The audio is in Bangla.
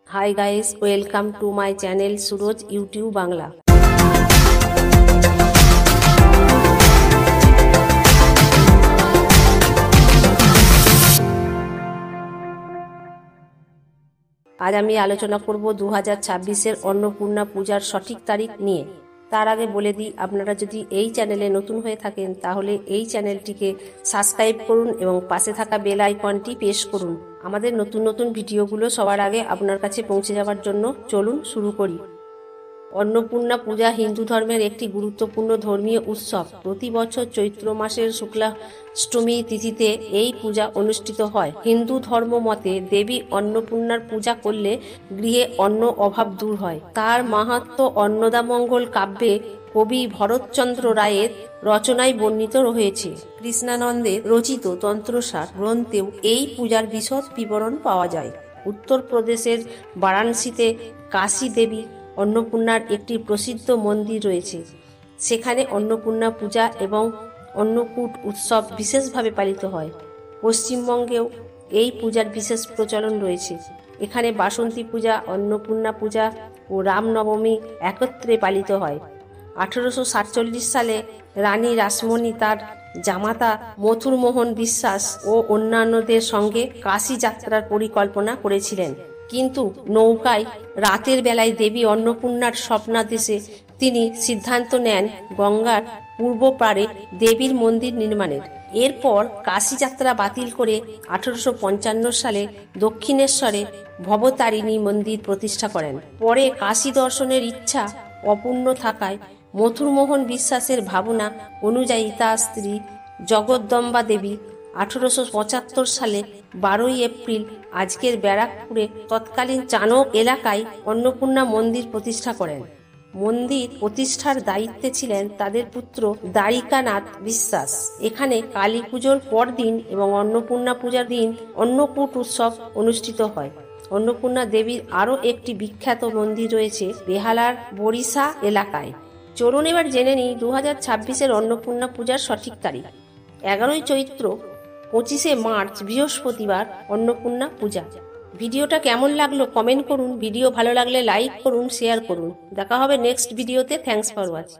Hi guys, welcome to my channel Suraj YouTube Bangla. আজ আমি আলোচনা করব 2026-এর অন্নপূর্ণা পূজার সঠিক তারিখ নিয়ে। তার আগে বলে দিই, আপনারা যদি এই চ্যানেলে নতুন হয়ে থাকেন তাহলে এই চ্যানেলটিকে সাবস্ক্রাইব করুন এবং পাশে থাকা বেল আইকনটি প্রেস করুন আমাদের নতুন নতুন ভিডিওগুলো সবার আগে আপনার কাছে পৌঁছে যাওয়ার জন্য। চলুন শুরু করি। অন্নপূর্ণা পূজা হিন্দু ধর্মের একটি গুরুত্বপূর্ণ ধর্মীয় উৎসব। প্রতি বছর চৈত্র মাসের শুক্লাষ্টমী তিথিতে এই পূজা অনুষ্ঠিত হয়। হিন্দু ধর্ম মতে দেবী অন্নপূর্ণার পূজা করলে গৃহে অন্ন অভাব দূর হয়। তার মাহাত্ম্য অন্নদামঙ্গল কাব্যে কবি ভরতচন্দ্র রায়ের রচনায় বর্ণিত রয়েছে। কৃষ্ণানন্দের রচিত তন্ত্রসার গ্রন্থেও এই পূজার বিশদ বিবরণ পাওয়া যায়। উত্তরপ্রদেশের বারাণসীতে কাশী দেবী অন্নপূর্ণার একটি প্রসিদ্ধ মন্দির রয়েছে। সেখানে অন্নপূর্ণা পূজা এবং অন্নকূট উৎসব বিশেষভাবে পালিত হয়। পশ্চিমবঙ্গেও এই পূজার বিশেষ প্রচলন রয়েছে। এখানে বাসন্তী পূজা, অন্নপূর্ণা পূজা ও রামনবমী একত্রে পালিত হয়। 1847 সালে রানী রাসমণি তার জামাতা মথুরমোহন বিশ্বাস ও অন্যান্যদের সঙ্গে কাশী যাত্রার পরিকল্পনা করেছিলেন, কিন্তু নৌকায় রাতের বেলায় দেবী অন্নপূর্ণার স্বপ্নাদেশে তিনি সিদ্ধান্ত নেন গঙ্গার পূর্ব পাড়ে দেবীর মন্দির নির্মাণের। এরপর কাশী যাত্রা বাতিল করে 1855 সালে দক্ষিণেশ্বরে ভবতারিণী মন্দির প্রতিষ্ঠা করেন। পরে কাশী দর্শনের ইচ্ছা অপূর্ণ থাকায় মথুরমোহন বিশ্বাসের ভাবনা অনুযায়ী তার স্ত্রী জগদ্দম্বা দেবী 1875 সালে 12 এপ্রিল আজকের ব্যারাকপুরে তৎকালীন চানক এলাকায় অন্নপূর্ণা মন্দির প্রতিষ্ঠা করেন। মন্দির প্রতিষ্ঠার দায়িত্বে ছিলেন তাদের পুত্র দ্বারিকানাথ বিশ্বাস। এখানে কালী পুজোর পরদিন এবং অন্নপূর্ণা পূজার দিন অন্নকূট উৎসব অনুষ্ঠিত হয়। অন্নপূর্ণা দেবীর আরও একটি বিখ্যাত মন্দির রয়েছে বেহালার বরিশা এলাকায়। চলুন এবার জেনে নিই 2026-এর অন্নপূর্ণা পূজার সঠিক তারিখ। 11 চৈত্র, 25 মার্চ বৃহস্পতিবার অন্নপূর্ণা পূজা। ভিডিওটা কেমন লাগলো কমেন্ট করুন। ভিডিও ভালো লাগলে লাইক করুন, শেয়ার করুন। দেখা হবে নেক্সট ভিডিওতে। Thanks for watching.